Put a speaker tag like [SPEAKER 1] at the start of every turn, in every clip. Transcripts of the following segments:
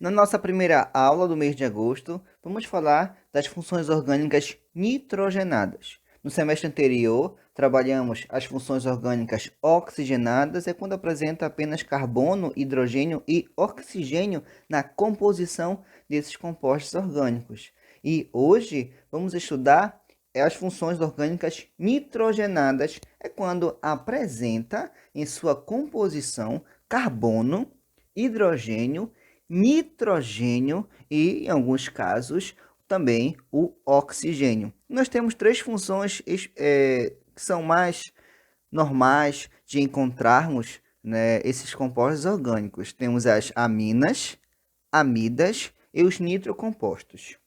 [SPEAKER 1] Na nossa primeira aula do mês de agosto, vamos falar das funções orgânicas nitrogenadas. No semestre anterior, trabalhamos as funções orgânicas oxigenadas, é quando apresenta apenas carbono, hidrogênio e oxigênio na composição desses compostos orgânicos. E hoje vamos estudar as funções orgânicas nitrogenadas, é quando apresenta em sua composição carbono, hidrogênio, nitrogênio e, em alguns casos, também o oxigênio. Nós temos três funções que são mais normais de encontrarmos, né, esses compostos orgânicos. Temos as aminas, amidas e os nitrocompostos.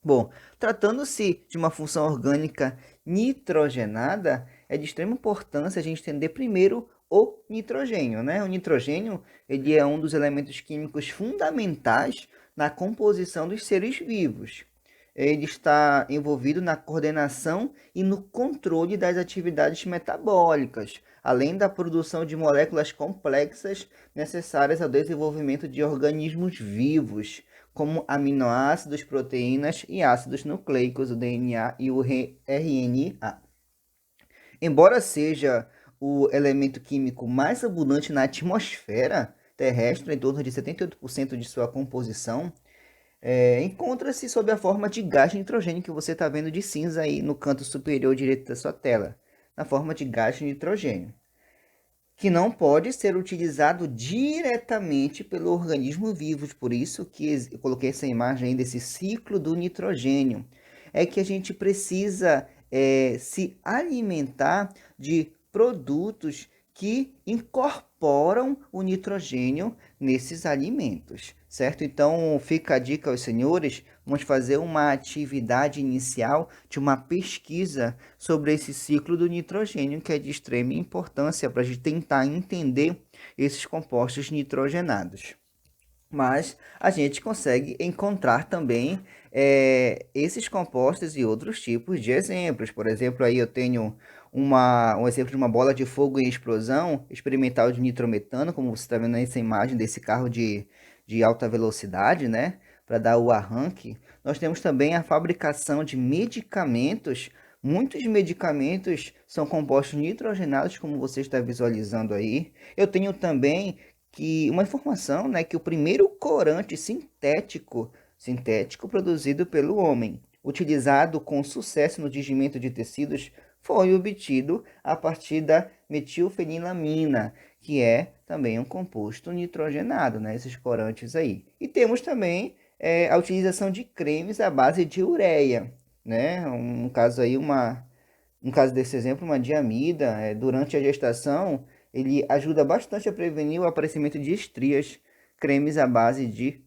[SPEAKER 1] Bom, tratando-se de uma função orgânica nitrogenada, é de extrema importância a gente entender primeiro o nitrogênio, né? O nitrogênio, ele é um dos elementos químicos fundamentais na composição dos seres vivos. Ele está envolvido na coordenação e no controle das atividades metabólicas, além da produção de moléculas complexas necessárias ao desenvolvimento de organismos vivos, como aminoácidos, proteínas e ácidos nucleicos, o DNA e o RNA. Embora seja o elemento químico mais abundante na atmosfera terrestre, em torno de 78% de sua composição, encontra-se sob a forma de gás de nitrogênio, que você está vendo de cinza aí no canto superior direito da sua tela, na forma de gás de nitrogênio, que não pode ser utilizado diretamente pelo organismo vivo. Por isso que eu coloquei essa imagem aí desse ciclo do nitrogênio. É que a gente precisa se alimentar de produtos que incorporam o nitrogênio nesses alimentos, certo? Então fica a dica aos senhores, vamos fazer uma atividade inicial de uma pesquisa sobre esse ciclo do nitrogênio, que é de extrema importância para a gente tentar entender esses compostos nitrogenados. Mas a gente consegue encontrar também esses compostos e outros tipos de exemplos. Por exemplo, aí eu tenho um exemplo de uma bola de fogo em explosão experimental de nitrometano, como você está vendo nessa imagem desse carro de alta velocidade, né? Para dar o arranque. Nós temos também a fabricação de medicamentos. Muitos medicamentos são compostos nitrogenados, como você está visualizando aí. Eu tenho também uma informação, né, que o primeiro corante sintético produzido pelo homem, utilizado com sucesso no tingimento de tecidos, foi obtido a partir da metilfenilamina, que é também um composto nitrogenado, né, esses corantes aí. E temos também a utilização de cremes à base de ureia, né, um caso desse exemplo, uma diamida, durante a gestação, ele ajuda bastante a prevenir o aparecimento de estrias, cremes à base de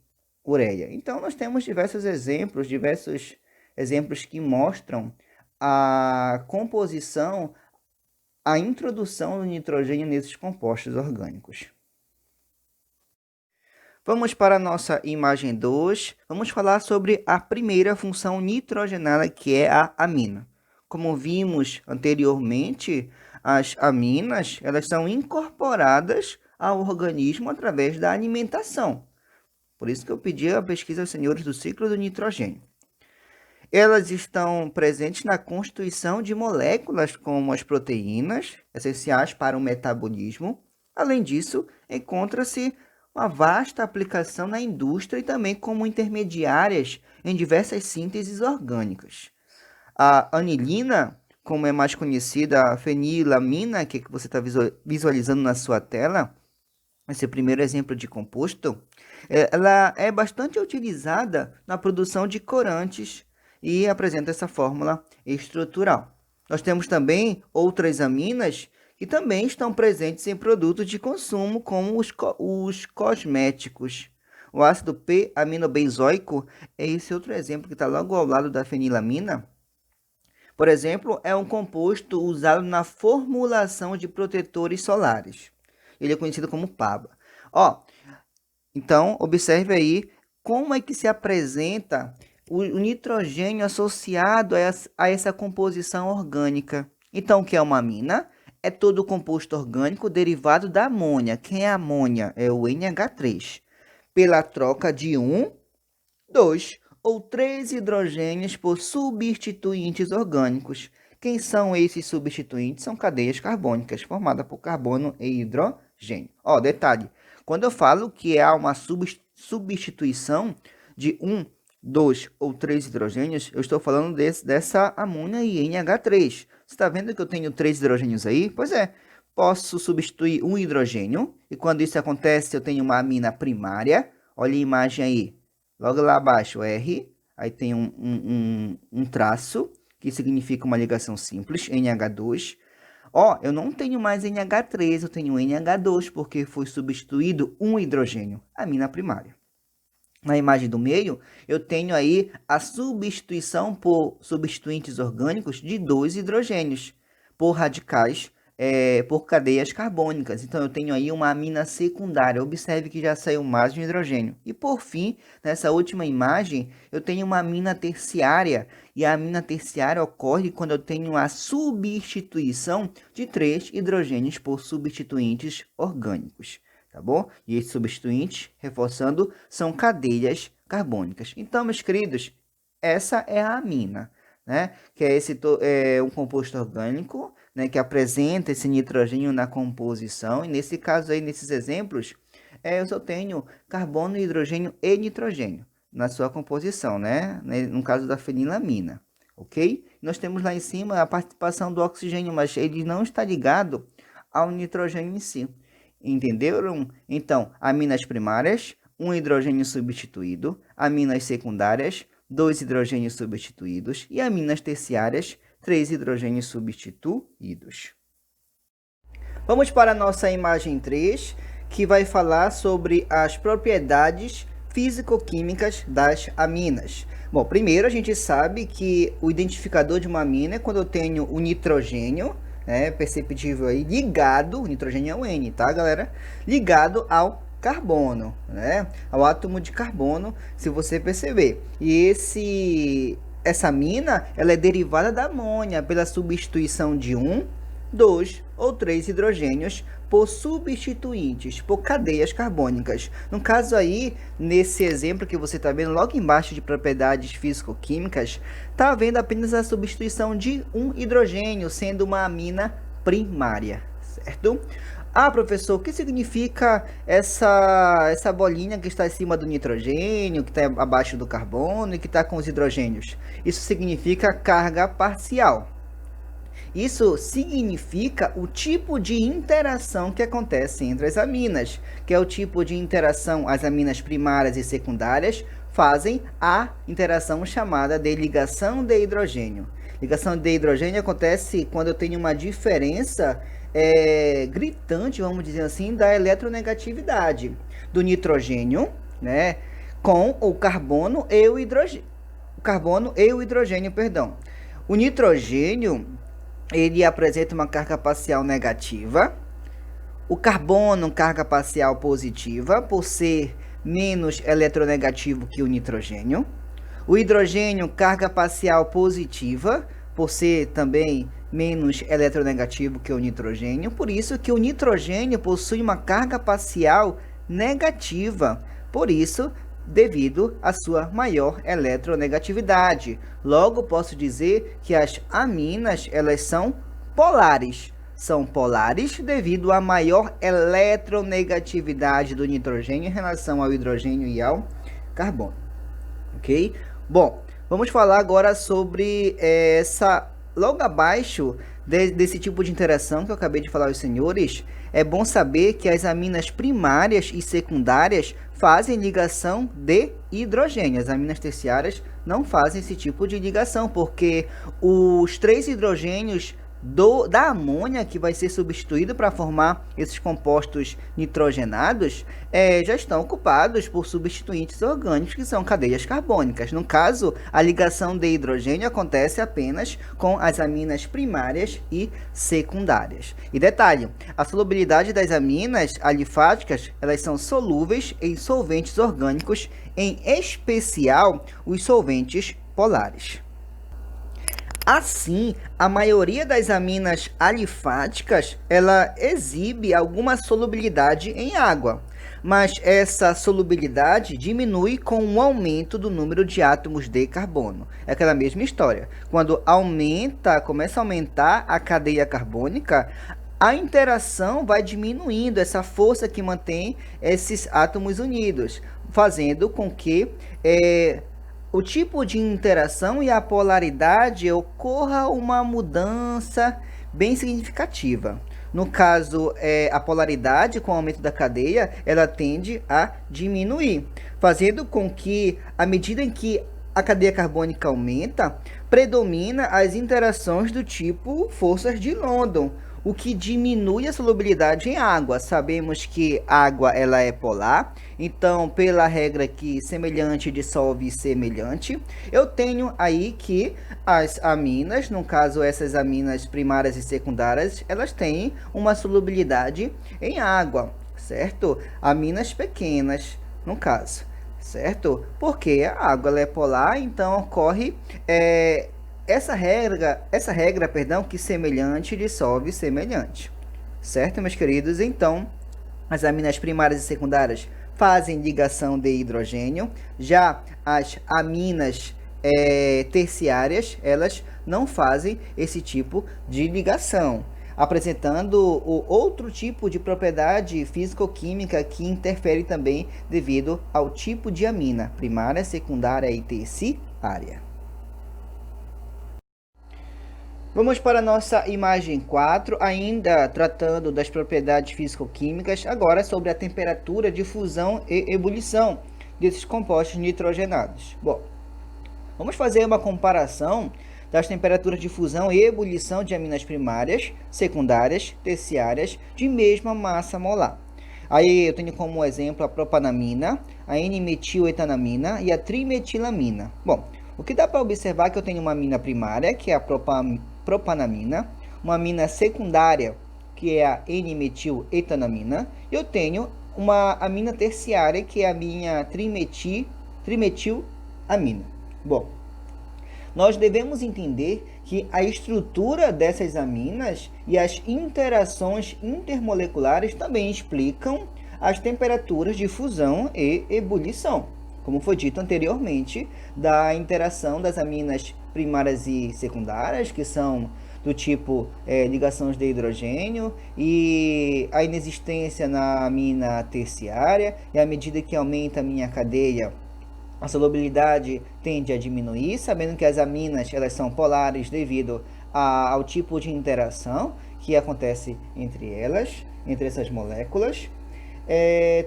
[SPEAKER 1] ureia. Então, nós temos diversos exemplos que mostram a composição, a introdução do nitrogênio nesses compostos orgânicos. Vamos para a nossa imagem 2. Vamos falar sobre a primeira função nitrogenada, que é a amina. Como vimos anteriormente, as aminas elas são incorporadas ao organismo através da alimentação. Por isso que eu pedi a pesquisa aos senhores do ciclo do nitrogênio. Elas estão presentes na constituição de moléculas como as proteínas, essenciais para o metabolismo. Além disso, encontra-se uma vasta aplicação na indústria e também como intermediárias em diversas sínteses orgânicas. A anilina, como é mais conhecida, a fenilamina, que você está visualizando na sua tela, esse primeiro exemplo de composto, ela é bastante utilizada na produção de corantes e apresenta essa fórmula estrutural. Nós temos também outras aminas que também estão presentes em produtos de consumo, como os cosméticos. O ácido P-aminobenzoico é esse outro exemplo que está logo ao lado da fenilamina. Por exemplo, é um composto usado na formulação de protetores solares. Ele é conhecido como PABA. Então, observe aí como é que se apresenta o nitrogênio associado a essa composição orgânica. Então, o que é uma amina? É todo composto orgânico derivado da amônia. Quem é a amônia? É o NH3, pela troca de 1, 2 ou 3 hidrogênios por substituintes orgânicos. Quem são esses substituintes? São cadeias carbônicas formadas por carbono e hidrogênio. Ó, detalhe, quando eu falo que há uma substituição de 1, 2 ou 3 hidrogênios, eu estou falando dessa amônia e NH3. Você está vendo que eu tenho 3 hidrogênios aí? Pois é, posso substituir um hidrogênio, e quando isso acontece, eu tenho uma amina primária. Olha a imagem aí, logo lá abaixo, R, aí tem um traço, que significa uma ligação simples, NH2. Ó, eu não tenho mais NH3, eu tenho NH2, porque foi substituído um hidrogênio, amina primária. Na imagem do meio, eu tenho aí a substituição por substituintes orgânicos de 2 hidrogênios, por radicais, por cadeias carbônicas. Então, eu tenho aí uma amina secundária. Observe que já saiu mais de um hidrogênio. E, por fim, nessa última imagem, eu tenho uma amina terciária. E a amina terciária ocorre quando eu tenho a substituição de 3 hidrogênios por substituintes orgânicos. Tá bom? E esses substituintes, reforçando, são cadeias carbônicas. Então, meus queridos, essa é a amina, né? Que é um composto orgânico, né? Que apresenta esse nitrogênio na composição. E nesse caso aí, nesses exemplos, eu só tenho carbono, hidrogênio e nitrogênio na sua composição, né? No caso da fenilamina, ok? Nós temos lá em cima a participação do oxigênio, mas ele não está ligado ao nitrogênio em si. Entenderam? Então, aminas primárias, um hidrogênio substituído, aminas secundárias, 2 hidrogênios substituídos e aminas terciárias, 3 hidrogênios substituídos. Vamos para a nossa imagem 3, que vai falar sobre as propriedades físico-químicas das aminas. Bom, primeiro a gente sabe que o identificador de uma amina é quando eu tenho o nitrogênio, perceptível aí, ligado, o nitrogênio é o N, tá, galera? Ligado ao carbono, né? Ao átomo de carbono, se você perceber. E essa amina, ela é derivada da amônia pela substituição de 1, 2 ou 3 hidrogênios por substituintes, por cadeias carbônicas. No caso aí, nesse exemplo que você está vendo, logo embaixo de propriedades físico-químicas, está vendo apenas a substituição de um hidrogênio, sendo uma amina primária, certo? Ah, professor, o que significa essa bolinha que está em cima do nitrogênio, que está abaixo do carbono e que está com os hidrogênios? Isso significa carga parcial. Isso significa o tipo de interação que acontece entre as aminas, que é o tipo de interação, as aminas primárias e secundárias fazem a interação chamada de ligação de hidrogênio. Ligação de hidrogênio acontece quando eu tenho uma diferença gritante, vamos dizer assim, da eletronegatividade do nitrogênio, né, com o carbono e o hidrogênio. O nitrogênio, ele apresenta uma carga parcial negativa. O carbono, carga parcial positiva, por ser menos eletronegativo que o nitrogênio. O hidrogênio, carga parcial positiva, por ser também menos eletronegativo que o nitrogênio. Por isso que o nitrogênio possui uma carga parcial negativa. Por isso, devido à sua maior eletronegatividade. Logo, posso dizer que as aminas, elas são polares. São polares devido à maior eletronegatividade do nitrogênio em relação ao hidrogênio e ao carbono. Ok? Bom, vamos falar agora sobre logo abaixo desse tipo de interação que eu acabei de falar aos senhores. É bom saber que as aminas primárias e secundárias fazem ligação de hidrogênio. As aminas terciárias não fazem esse tipo de ligação, porque os 3 hidrogênios da amônia, que vai ser substituído para formar esses compostos nitrogenados, já estão ocupados por substituintes orgânicos, que são cadeias carbônicas. No caso, a ligação de hidrogênio acontece apenas com as aminas primárias e secundárias. E detalhe, a solubilidade das aminas alifáticas, elas são solúveis em solventes orgânicos, em especial os solventes polares. Assim, a maioria das aminas alifáticas, ela exibe alguma solubilidade em água. mas essa solubilidade diminui com o aumento do número de átomos de carbono. É aquela mesma história. Quando começa a aumentar a cadeia carbônica, a interação vai diminuindo, essa força que mantém esses átomos unidos, fazendo com que o tipo de interação e a polaridade ocorra uma mudança bem significativa. No caso, a polaridade com o aumento da cadeia, ela tende a diminuir, fazendo com que, à medida em que a cadeia carbônica aumenta, predomina as interações do tipo forças de London, o que diminui a solubilidade em água. Sabemos que água ela é polar, então pela regra que semelhante dissolve semelhante, eu tenho aí que as aminas, no caso essas aminas primárias e secundárias, elas têm uma solubilidade em água, certo? Aminas pequenas, no caso, certo? Porque a água ela é polar, então ocorre essa regra, perdão, que semelhante dissolve semelhante. Certo, meus queridos? Então, as aminas primárias e secundárias fazem ligação de hidrogênio. Já as aminas terciárias, elas não fazem esse tipo de ligação, apresentando o outro tipo de propriedade físico-química que interfere também devido ao tipo de amina, primária, secundária e terciária. Vamos para a nossa imagem 4, ainda tratando das propriedades físico-químicas, agora sobre a temperatura de fusão e ebulição desses compostos nitrogenados. Bom, vamos fazer uma comparação das temperaturas de fusão e ebulição de aminas primárias, secundárias, terciárias de mesma massa molar. Aí eu tenho como exemplo a propanamina, a N-metiletanamina e a trimetilamina. Bom, o que dá para observar é que eu tenho uma amina primária, que é a propanamina, uma amina secundária, que é a N-metiletanamina, e eu tenho uma amina terciária, que é a minha trimetilamina. Bom, nós devemos entender que a estrutura dessas aminas e as interações intermoleculares também explicam as temperaturas de fusão e ebulição, como foi dito anteriormente, da interação das aminas primárias e secundárias, que são do tipo ligações de hidrogênio, e a inexistência na amina terciária, e à medida que aumenta a minha cadeia, a solubilidade tende a diminuir, sabendo que as aminas elas são polares devido ao tipo de interação que acontece entre elas, entre essas moléculas.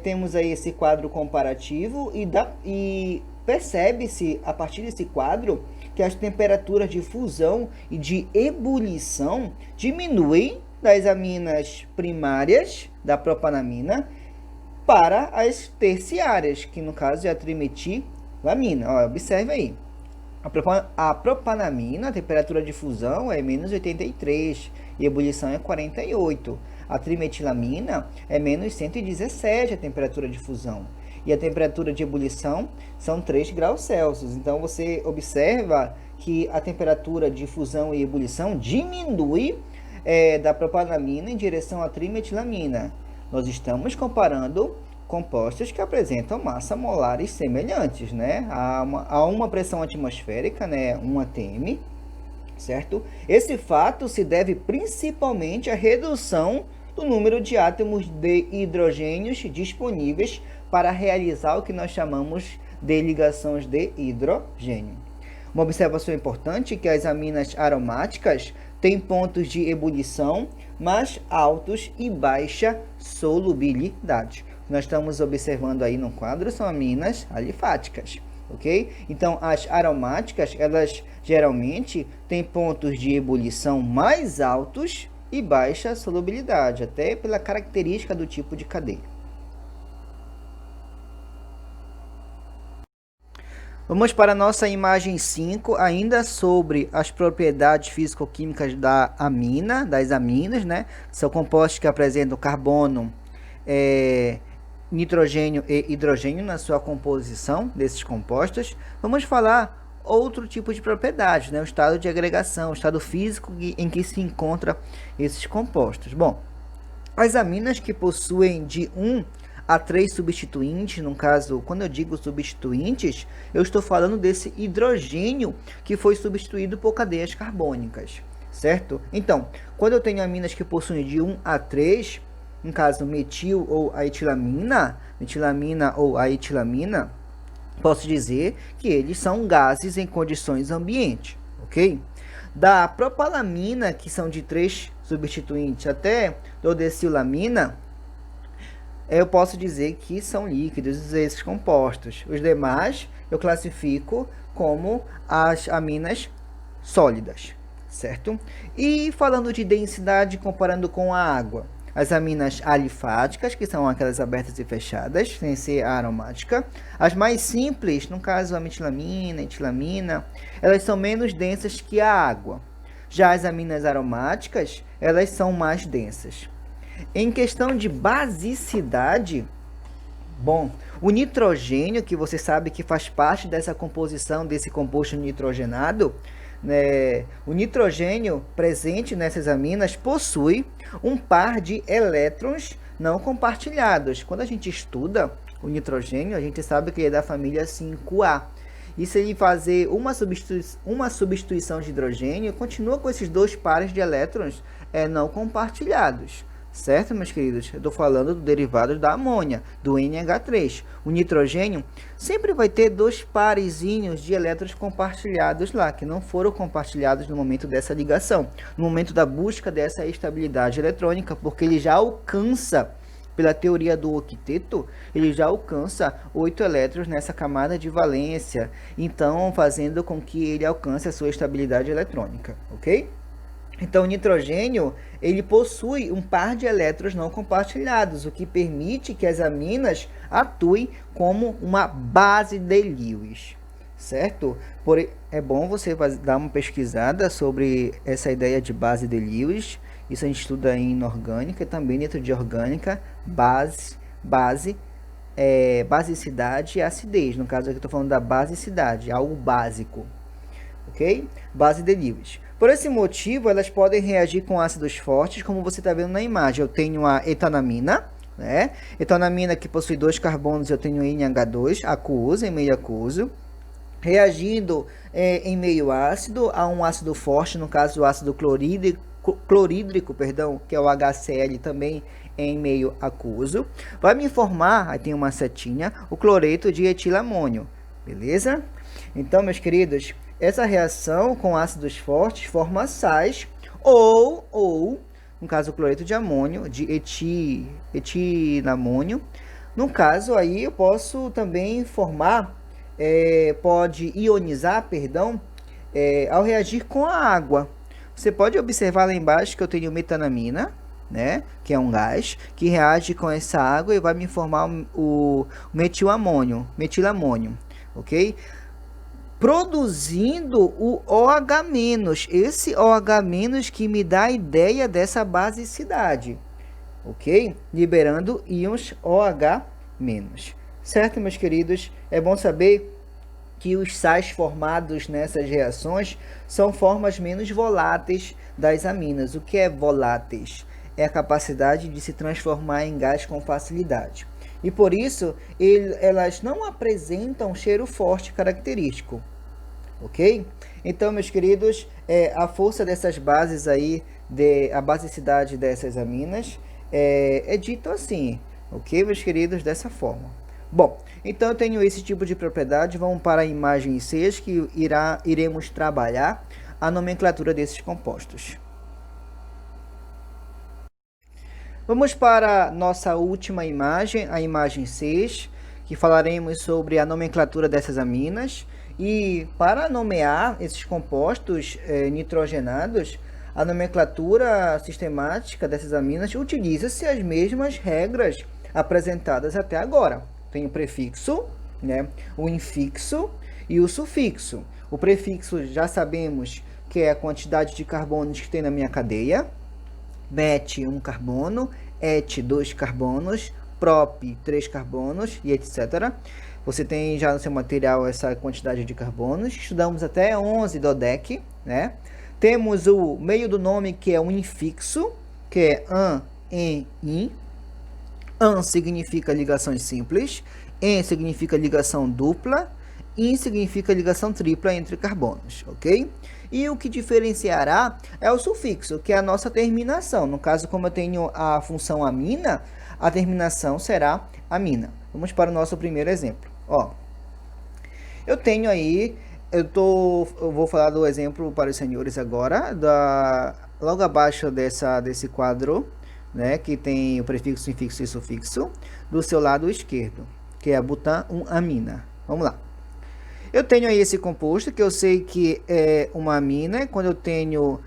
[SPEAKER 1] Temos aí esse quadro comparativo e percebe-se a partir desse quadro que as temperaturas de fusão e de ebulição diminuem das aminas primárias da propanamina para as terciárias, que no caso é a trimetilamina. Observe aí. A propanamina, a temperatura de fusão é menos 83 e ebulição é 48. A trimetilamina é menos 117 a temperatura de fusão. E a temperatura de ebulição são 3 graus Celsius. Então, você observa que a temperatura de fusão e ebulição diminui da propanamina em direção à trimetilamina. Nós estamos comparando compostos que apresentam massa molares semelhantes, né? Há uma pressão atmosférica, né? 1 atm, certo? Esse fato se deve principalmente à redução do número de átomos de hidrogênios disponíveis para realizar o que nós chamamos de ligações de hidrogênio. Uma observação importante é que as aminas aromáticas têm pontos de ebulição mais altos e baixa solubilidade. Nós estamos observando aí no quadro são aminas alifáticas, ok? Então, as aromáticas, elas geralmente têm pontos de ebulição mais altos e baixa solubilidade, até pela característica do tipo de cadeia. Vamos para a nossa imagem 5, ainda sobre as propriedades físico-químicas das aminas, né? São compostos que apresentam carbono, nitrogênio e hidrogênio na sua composição desses compostos. Vamos falar outro tipo de propriedade, né? O estado de agregação, o estado físico em que se encontram esses compostos. Bom, as aminas que possuem de 1 a 3 substituintes. No caso, quando eu digo substituintes, eu estou falando desse hidrogênio que foi substituído por cadeias carbônicas, certo? Então, quando eu tenho aminas que possuem de 1 a 3, no caso metil ou a etilamina, metilamina ou a etilamina, posso dizer que eles são gases em condições ambiente, ok? Da propalamina, que são de 3 substituintes, até dodecilamina, eu posso dizer que são líquidos esses compostos. Os demais eu classifico como as aminas sólidas, certo? E falando de densidade, comparando com a água, as aminas alifáticas, que são aquelas abertas e fechadas, sem ser aromática. As mais simples, no caso a metilamina, etilamina, elas são menos densas que a água. Já as aminas aromáticas, elas são mais densas. Em questão de basicidade, bom, o nitrogênio, que você sabe que faz parte dessa composição desse composto nitrogenado, né, o nitrogênio presente nessas aminas possui um par de elétrons não compartilhados. Quando a gente estuda o nitrogênio, a gente sabe que ele é da família 5A. E se ele fazer uma substituição de hidrogênio, continua com esses dois pares de elétrons não compartilhados. Certo, meus queridos? Eu estou falando do derivado da amônia, do NH3. O nitrogênio sempre vai ter dois parezinhos de elétrons compartilhados lá, que não foram compartilhados no momento dessa ligação, no momento da busca dessa estabilidade eletrônica, porque ele já alcança, pela teoria do octeto, ele já alcança 8 elétrons nessa camada de valência, então fazendo com que ele alcance a sua estabilidade eletrônica, ok? Então, o nitrogênio, ele possui um par de elétrons não compartilhados, o que permite que as aminas atuem como uma base de Lewis, certo? Porém, é bom você dar uma pesquisada sobre essa ideia de base de Lewis. Isso a gente estuda em inorgânica e também dentro de orgânica, basicidade e acidez. No caso aqui eu estou falando da basicidade, algo básico, ok? Base de Lewis. Por esse motivo, elas podem reagir com ácidos fortes, como você está vendo na imagem. Eu tenho a etanamina, né? Etanamina que possui 2 carbonos, eu tenho NH2, aquoso, em meio aquoso. Reagindo em meio ácido a um ácido forte, no caso o ácido clorídrico, que é o HCl também em meio aquoso. Vai me formar, aí tem uma setinha, o cloreto de etilamônio, beleza? Então, meus queridos, essa reação com ácidos fortes forma sais ou no caso o cloreto de amônio, de etilamônio. No caso aí eu posso também formar, pode ionizar, ao reagir com a água. Você pode observar lá embaixo que eu tenho metanamina, né, que é um gás, que reage com essa água e vai me formar o metilamônio, ok? Produzindo o OH-, esse OH- que me dá a ideia dessa basicidade, ok? Liberando íons OH-. Certo, meus queridos? É bom saber que os sais formados nessas reações são formas menos voláteis das aminas. O que é voláteis? É a capacidade de se transformar em gás com facilidade. E por isso, elas não apresentam cheiro forte característico. Ok? Então, meus queridos, a força dessas bases aí, a basicidade dessas aminas, é dito assim, ok, meus queridos, dessa forma. Bom, então eu tenho esse tipo de propriedade. Vamos para a imagem 6, que iremos trabalhar a nomenclatura desses compostos. Vamos para a nossa última imagem, a imagem 6, que falaremos sobre a nomenclatura dessas aminas. E para nomear esses compostos nitrogenados, a nomenclatura sistemática dessas aminas utiliza-se as mesmas regras apresentadas até agora. Tem o prefixo, né, o infixo e o sufixo. O prefixo já sabemos que é a quantidade de carbonos que tem na minha cadeia. Met, 1 carbono, et, 2 carbonos, prop, 3 carbonos e etc. Você tem já no seu material essa quantidade de carbonos. Estudamos até 11 dodec, né? Temos o meio do nome, que é o infixo, que é an, en, in. An significa ligações simples, en significa ligação dupla, in significa ligação tripla entre carbonos, ok? E o que diferenciará é o sufixo, que é a nossa terminação. No caso, como eu tenho a função amina, a terminação será amina. Vamos para o nosso primeiro exemplo. Ó, eu tenho aí, eu vou falar do exemplo para os senhores agora, logo abaixo desse quadro, né, que tem o prefixo, infixo e sufixo, do seu lado esquerdo, que é butan-1-amina. Vamos lá. Eu tenho aí esse composto, que eu sei que é uma amina. Quando eu tenho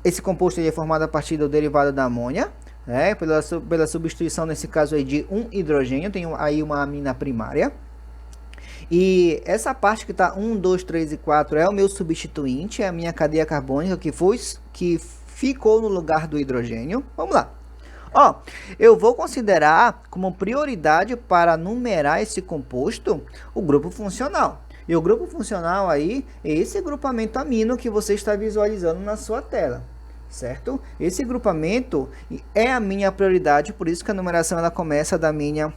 [SPEAKER 1] esse composto ele é formado a partir do derivado da amônia, né, pela substituição, nesse caso aí, de um hidrogênio. Eu tenho aí uma amina primária. E essa parte que está 1, 2, 3 e 4 é o meu substituinte, é a minha cadeia carbônica que ficou no lugar do hidrogênio. Vamos lá. Ó, eu vou considerar como prioridade para numerar esse composto o grupo funcional. E o grupo funcional aí é esse grupamento amino que você está visualizando na sua tela, certo? Esse grupamento é a minha prioridade, por isso que a numeração ela começa da minha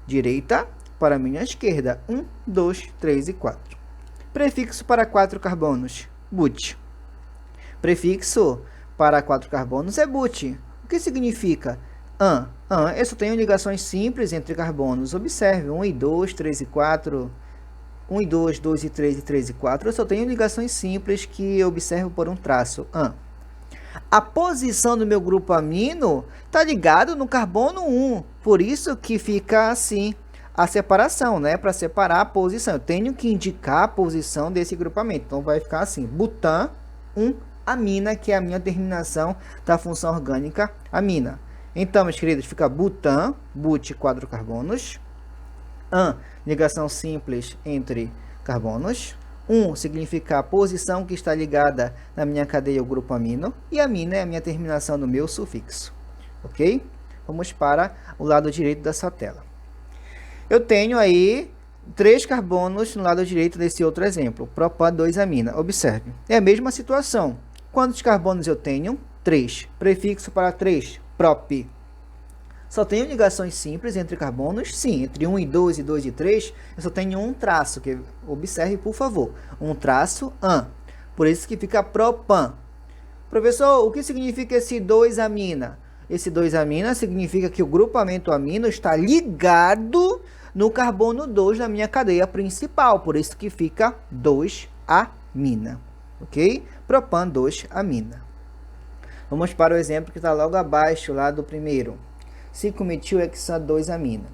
[SPEAKER 1] direita para a minha esquerda. 1, 2, 3 e 4. Prefixo para 4 carbonos, but. Prefixo para 4 carbonos é but. O que significa? An. Eu só tenho ligações simples entre carbonos. Observe, 1 e 2, 3 e 4. 1 e 2, 2 e 3 e 3 e 4. Eu só tenho ligações simples que eu observo por um traço. An. A posição do meu grupo amino está ligado no carbono 1. Por isso que fica assim a separação, né? Para separar a posição. Eu tenho que indicar a posição desse grupamento. Então, vai ficar assim, butan 1-amina, que é a minha terminação da função orgânica amina. Então, meus queridos, fica butan, but, 4 carbonos. An, ligação simples entre carbonos. 1 significa a posição que está ligada na minha cadeia ao grupo amino. E amina é a minha terminação do meu sufixo. Ok? Vamos para o lado direito dessa tela. Eu tenho aí 3 carbonos no lado direito desse outro exemplo. Propan 2-amina. Observe. É a mesma situação. Quantos carbonos eu tenho? 3. Prefixo para 3. Prop. Só tenho ligações simples entre carbonos? Sim, entre 1 e 2 e 2 e 3, eu só tenho um traço, que observe, por favor. Um traço, an. Por isso que fica propan. Professor, o que significa esse 2-amina? Esse 2-amina significa que o grupamento amino está ligado no carbono 2 da minha cadeia principal. Por isso que fica 2-amina. Ok? Propan 2-amina. Vamos para o exemplo que está logo abaixo, lá do primeiro. 5-metil-hexa-2-amina.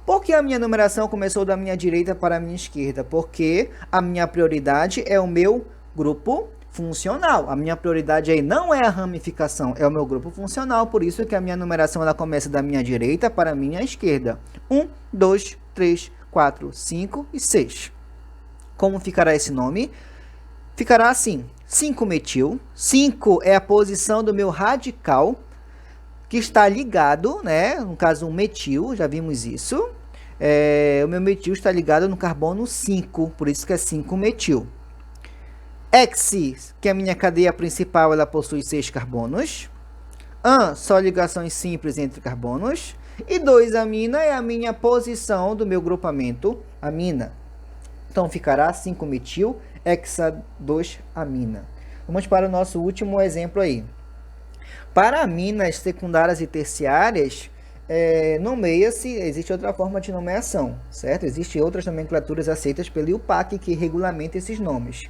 [SPEAKER 1] Por que a minha numeração começou da minha direita para a minha esquerda? Porque a minha prioridade é o meu grupo funcional. A minha prioridade aí não é a ramificação, é o meu grupo funcional. Por isso que a minha numeração ela começa da minha direita para a minha esquerda. 1, 2, 3, 4, 5 e 6. Como ficará esse nome? Ficará assim, 5-metil. 5 é a posição do meu radical, que está ligado, né? No caso, um metil, já vimos isso. O meu metil está ligado no carbono 5, por isso que é 5-metil. Hex, que é a minha cadeia principal, ela possui 6 carbonos. An, só ligações simples entre carbonos. E 2-amina é a minha posição do meu grupamento amina. Então, ficará 5-metil, hexa 2-amina. Vamos para o nosso último exemplo aí. Para aminas secundárias e terciárias, nomeia-se, existe outra forma de nomeação, certo? Existem outras nomenclaturas aceitas pelo IUPAC que regulamenta esses nomes.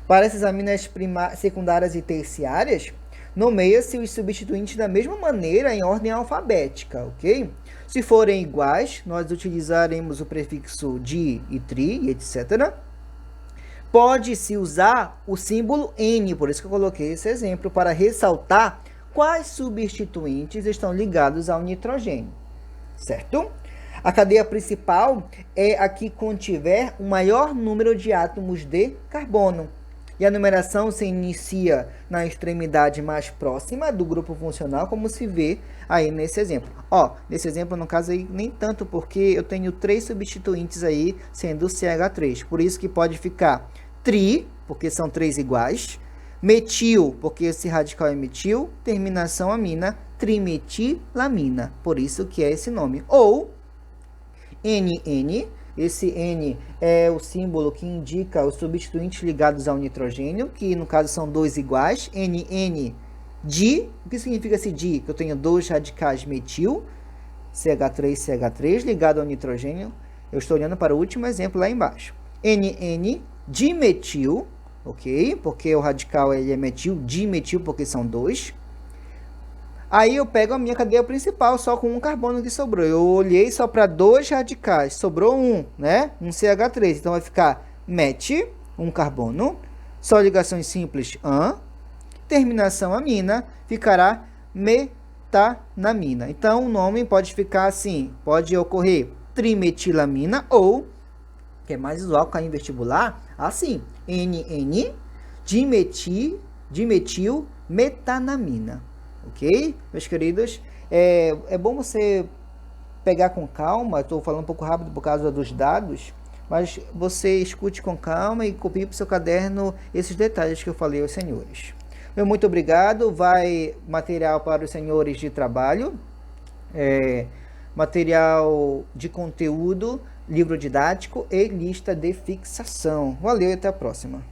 [SPEAKER 1] Para essas aminas secundárias e terciárias, nomeia-se os substituintes da mesma maneira em ordem alfabética, ok? Se forem iguais, nós utilizaremos o prefixo di e tri, etc. Pode-se usar o símbolo N, por isso que eu coloquei esse exemplo, para ressaltar quais substituintes estão ligados ao nitrogênio, certo? A cadeia principal é a que contiver o maior número de átomos de carbono. E a numeração se inicia na extremidade mais próxima do grupo funcional, como se vê aí nesse exemplo. Ó, nesse exemplo, no caso aí, nem tanto, porque eu tenho 3 substituintes aí, sendo CH3. Por isso que pode ficar tri, porque são 3 iguais, Metil, porque esse radical é metil, terminação amina, trimetilamina, por isso que é esse nome. Ou NN, esse N é o símbolo que indica os substituintes ligados ao nitrogênio, que no caso são dois iguais, NN di. O que significa esse di? Que eu tenho dois radicais metil, CH3, CH3, ligado ao nitrogênio. Eu estou olhando para o último exemplo lá embaixo. NN dimetil, ok? Porque o radical ele é metil, dimetil porque são dois. Aí eu pego a minha cadeia principal só com um carbono que sobrou. Eu olhei só para dois radicais, sobrou um, né? Um CH3. Então vai ficar met, um carbono, só ligações simples an, terminação amina, ficará metanamina. Então o nome pode ficar assim, pode ocorrer trimetilamina ou, que é mais usual cair em vestibular, assim, NN dimetil metanamina. Ok, meus queridos? É bom você pegar com calma. Estou falando um pouco rápido por causa dos dados, mas você escute com calma e copie para o seu caderno esses detalhes que eu falei aos senhores. Muito obrigado. Vai material para os senhores de trabalho, material de conteúdo, livro didático e lista de fixação. Valeu e até a próxima.